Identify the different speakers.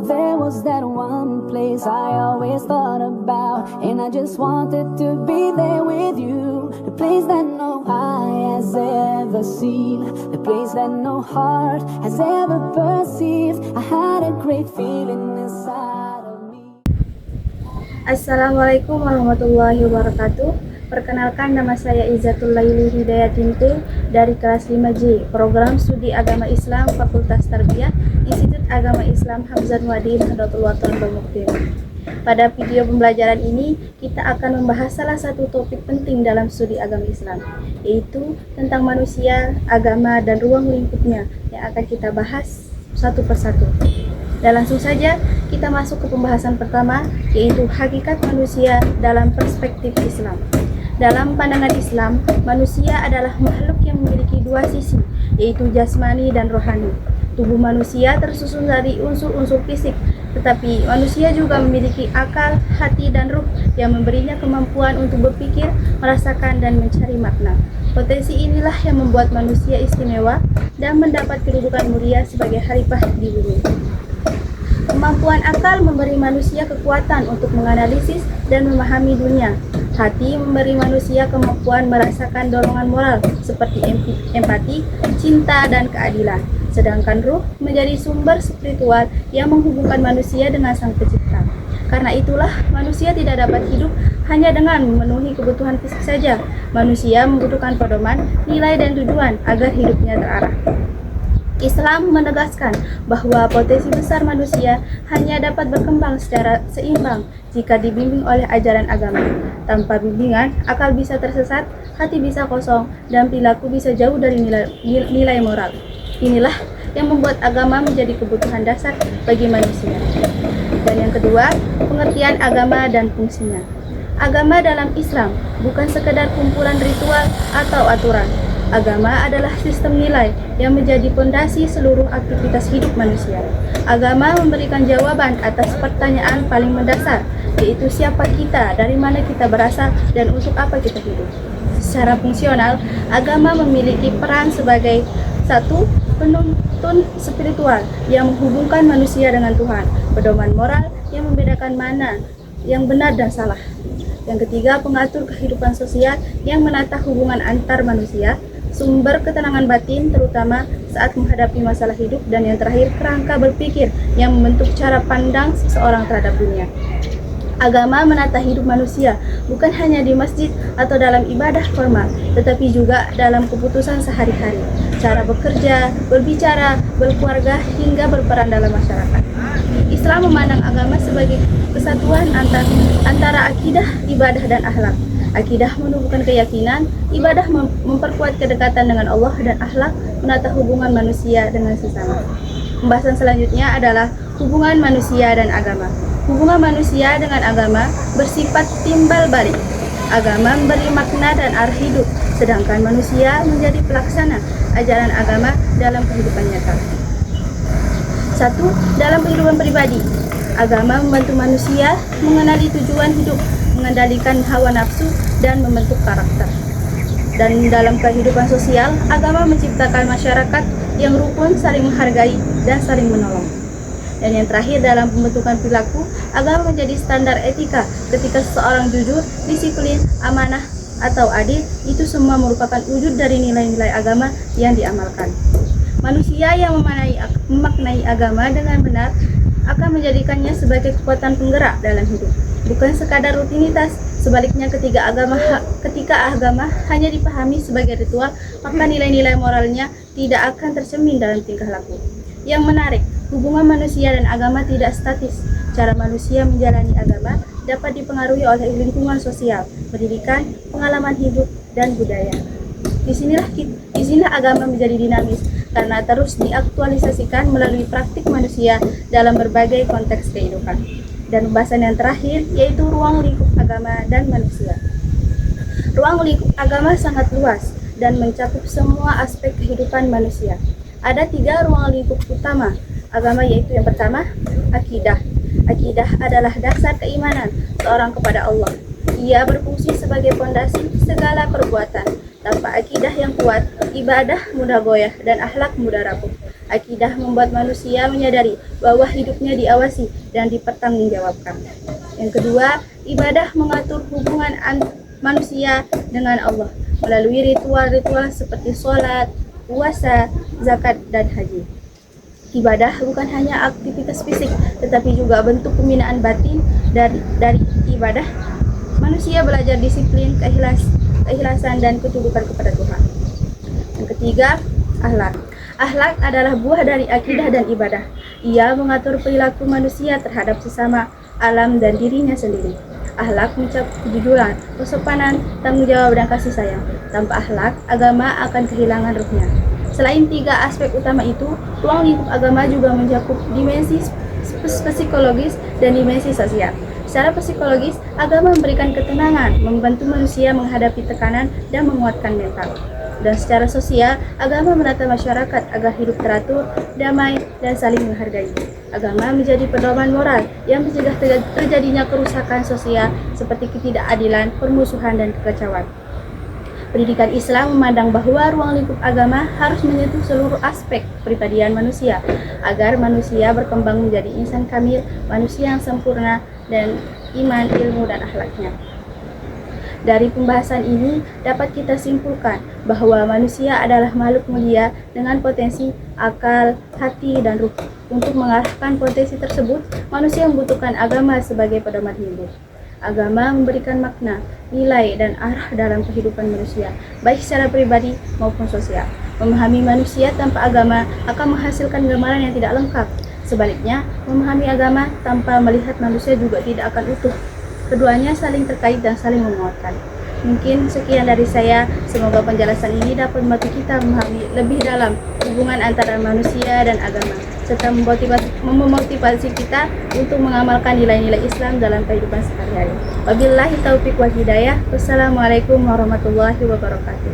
Speaker 1: There was that one place I always thought about, and I just wanted to be there with you. The place that no eye has ever seen, the place that no heart has ever perceived. I had a great feeling inside of me.
Speaker 2: Assalamualaikum warahmatullahi wabarakatuh. Perkenalkan, nama saya Izzatul Laili Hidayatinti dari kelas 5J, Program Studi Agama Islam Fakultas Tarbiyah, Institut Agama Islam Hamzah Muadin Nahdlatul Wathon Bamuktin. Pada video pembelajaran ini, kita akan membahas salah satu topik penting dalam studi agama Islam, yaitu tentang manusia, agama, dan ruang lingkupnya yang akan kita bahas satu persatu. Dan langsung saja kita masuk ke pembahasan pertama, yaitu hakikat manusia dalam perspektif Islam. Dalam pandangan Islam, manusia adalah makhluk yang memiliki dua sisi, yaitu jasmani dan rohani. Tubuh manusia tersusun dari unsur-unsur fisik, tetapi manusia juga memiliki akal, hati, dan ruh yang memberinya kemampuan untuk berpikir, merasakan, dan mencari makna. Potensi inilah yang membuat manusia istimewa dan mendapat kedudukan mulia sebagai khalifah di bumi. Kemampuan akal memberi manusia kekuatan untuk menganalisis dan memahami dunia. Hati memberi manusia kemampuan merasakan dorongan moral seperti empati, cinta, dan keadilan. Sedangkan ruh menjadi sumber spiritual yang menghubungkan manusia dengan Sang Pencipta. Karena itulah manusia tidak dapat hidup hanya dengan memenuhi kebutuhan fisik saja. Manusia membutuhkan pedoman, nilai, dan tujuan agar hidupnya terarah. Islam menegaskan bahwa potensi besar manusia hanya dapat berkembang secara seimbang jika dibimbing oleh ajaran agama. Tanpa bimbingan, akal bisa tersesat, hati bisa kosong, dan perilaku bisa jauh dari nilai moral. Inilah yang membuat agama menjadi kebutuhan dasar bagi manusia. Dan yang kedua, pengertian agama dan fungsinya. Agama dalam Islam bukan sekedar kumpulan ritual atau aturan. Agama adalah sistem nilai yang menjadi fondasi seluruh aktivitas hidup manusia. Agama memberikan jawaban atas pertanyaan paling mendasar, yaitu siapa kita, dari mana kita berasal, dan untuk apa kita hidup. Secara fungsional, agama memiliki peran sebagai satu, penuntun spiritual yang menghubungkan manusia dengan Tuhan, pedoman moral yang membedakan mana yang benar dan salah. Yang ketiga, pengatur kehidupan sosial yang menata hubungan antar manusia, sumber ketenangan batin terutama saat menghadapi masalah hidup, dan yang terakhir, kerangka berpikir yang membentuk cara pandang seseorang terhadap dunia. Agama menata hidup manusia bukan hanya di masjid atau dalam ibadah formal, tetapi juga dalam keputusan sehari-hari, cara bekerja, berbicara, berkeluarga, hingga berperan dalam masyarakat. Islam memandang agama sebagai kesatuan antara akidah, ibadah, dan akhlak. Akidah menumbuhkan keyakinan, ibadah memperkuat kedekatan dengan Allah, dan akhlak menata hubungan manusia dengan sesama. Pembahasan selanjutnya adalah hubungan manusia dan agama. Hubungan manusia dengan agama bersifat timbal balik. Agama memberi makna dan arah hidup, sedangkan manusia menjadi pelaksana ajaran agama dalam kehidupan nyata. 1. Dalam kehidupan pribadi, agama membantu manusia mengenali tujuan hidup, mengendalikan hawa nafsu, dan membentuk karakter. Dan dalam kehidupan sosial, agama menciptakan masyarakat yang rukun, saling menghargai, dan saling menolong. Dan yang terakhir, dalam pembentukan perilaku, agama menjadi standar etika ketika seseorang jujur, disiplin, amanah, atau adil. Itu semua merupakan wujud dari nilai-nilai agama yang diamalkan. Manusia yang memaknai agama dengan benar akan menjadikannya sebagai kekuatan penggerak dalam hidup, bukan sekadar rutinitas. Sebaliknya, ketika agama hanya dipahami sebagai ritual, maka nilai-nilai moralnya tidak akan tercermin dalam tingkah laku. Yang menarik, hubungan manusia dan agama tidak statis. Cara manusia menjalani agama dapat dipengaruhi oleh lingkungan sosial, pendidikan, pengalaman hidup, dan budaya. Disinilah agama menjadi dinamis karena terus diaktualisasikan melalui praktik manusia dalam berbagai konteks kehidupan. Dan pembahasan yang terakhir yaitu ruang lingkup agama dan manusia. Ruang lingkup agama sangat luas dan mencakup semua aspek kehidupan manusia. Ada 3 ruang lingkup utama agama, yaitu yang pertama, akidah. Akidah adalah dasar keimanan seorang kepada Allah. Ia berfungsi sebagai fondasi segala perbuatan. Tanpa akidah yang kuat, ibadah mudah goyah dan akhlak mudah rapuh. Akidah membuat manusia menyadari bahwa hidupnya diawasi dan dipertanggungjawabkan. Yang kedua, ibadah mengatur hubungan manusia dengan Allah melalui ritual-ritual seperti sholat, puasa, zakat, dan haji. Ibadah bukan hanya aktivitas fisik, tetapi juga bentuk pembinaan batin. Dari ibadah, manusia belajar disiplin, keikhlasan, dan ketundukan kepada Tuhan. Yang ketiga, akhlak. Akhlak adalah buah dari akidah dan ibadah. Ia mengatur perilaku manusia terhadap sesama, alam, dan dirinya sendiri. Akhlak mencakup kejujuran, kesopanan, tanggung jawab, dan kasih sayang. Tanpa akhlak, agama akan kehilangan ruhnya. Selain tiga aspek utama itu, ruang lingkup agama juga mencakup dimensi psikologis dan dimensi sosial. Secara psikologis, agama memberikan ketenangan, membantu manusia menghadapi tekanan, dan menguatkan mental. Dan secara sosial, agama menata masyarakat agar hidup teratur, damai, dan saling menghargai. Agama menjadi pedoman moral yang mencegah terjadinya kerusakan sosial seperti ketidakadilan, permusuhan, dan kekacauan. Pendidikan Islam memandang bahwa ruang lingkup agama harus menyentuh seluruh aspek kepribadian manusia agar manusia berkembang menjadi insan kamil, manusia yang sempurna, dan iman, ilmu, dan akhlaknya. Dari pembahasan ini dapat kita simpulkan bahwa manusia adalah makhluk mulia dengan potensi akal, hati, dan ruh. Untuk mengarahkan potensi tersebut, manusia membutuhkan agama sebagai pedoman hidup. Agama memberikan makna, nilai, dan arah dalam kehidupan manusia, baik secara pribadi maupun sosial. Memahami manusia tanpa agama akan menghasilkan gambaran yang tidak lengkap. Sebaliknya, memahami agama tanpa melihat manusia juga tidak akan utuh. Keduanya saling terkait dan saling menguatkan. Mungkin sekian dari saya. Semoga penjelasan ini dapat membantu kita memahami lebih dalam hubungan antara manusia dan agama, serta memotivasi kita untuk mengamalkan nilai-nilai Islam dalam kehidupan sehari-hari. Wabillahi taufiq wal hidayah. Wassalamualaikum warahmatullahi wabarakatuh.